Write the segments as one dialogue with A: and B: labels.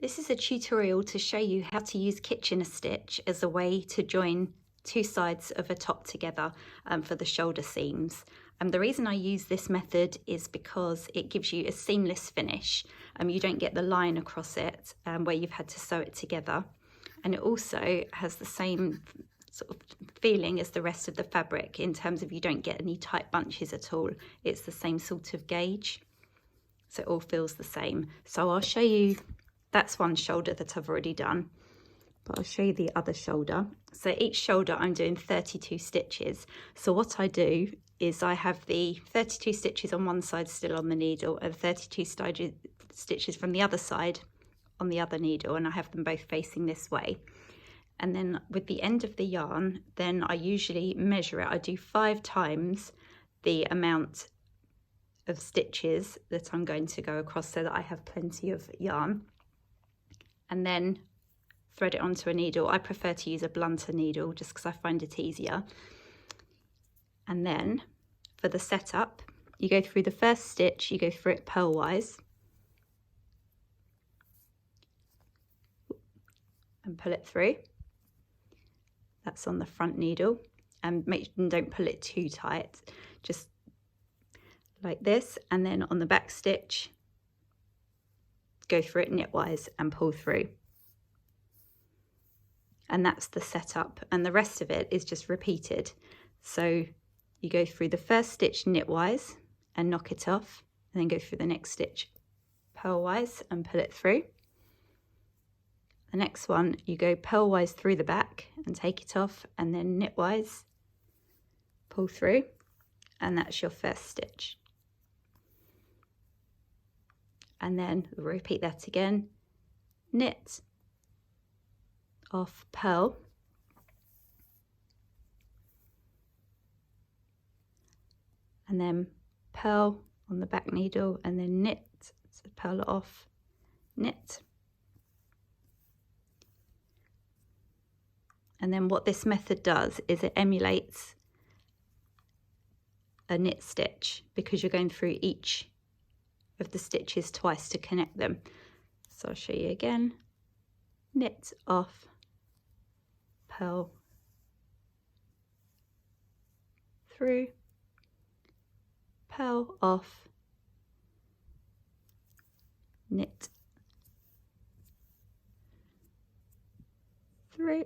A: This is a tutorial to show you how to use Kitchener stitch as a way to join two sides of a top together for the shoulder seams. The reason I use this method is because it gives you a seamless finish. You don't get the line across it where you've had to sew it together. And it also has the same sort of feeling as the rest of the fabric in terms of you don't get any tight bunches at all. It's the same sort of gauge, so it all feels the same. So I'll show you. That's one shoulder that I've already done, but I'll show you the other shoulder. So each shoulder I'm doing 32 stitches. So what I do is I have the 32 stitches on one side still on the needle and 32 stitches from the other side on the other needle, and I have them both facing this way. And then with the end of the yarn, then I usually measure it. I do 5 times the amount of stitches that I'm going to go across so that I have plenty of yarn, and then thread it onto a needle. I prefer to use a blunter needle just because I find it easier. And then for the setup, you go through the first stitch, you go through it purlwise and pull it through. That's on the front needle, and don't pull it too tight, just like this. And then on the back stitch, go through it knitwise and pull through. And that's the setup, and the rest of it is just repeated. So you go through the first stitch knitwise and knock it off, and then go through the next stitch purlwise and pull it through. The next one, you go purlwise through the back and take it off, and then knitwise pull through, and that's your first stitch. And then repeat that again, knit, off, purl, and then purl on the back needle, and then knit, so purl it off, knit. And then what this method does is it emulates a knit stitch because you're going through each of the stitches twice to connect them. So I'll show you again, knit, off, purl, through, purl, off, knit, through,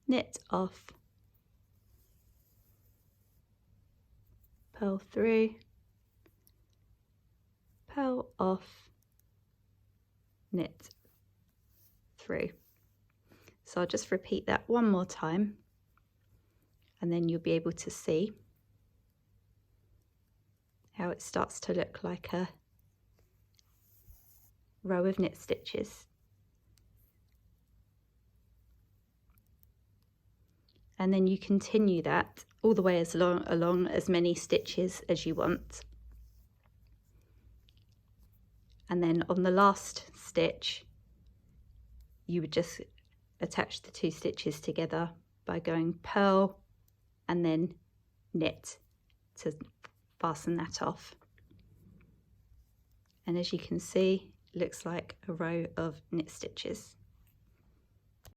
A: knit, off, purl through, purl off, knit through. So I'll just repeat that one more time, and then you'll be able to see how it starts to look like a row of knit stitches. And then you continue that all the way along as many stitches as you want. And then on the last stitch, you would just attach the 2 stitches together by going purl and then knit to fasten that off. And as you can see, it looks like a row of knit stitches.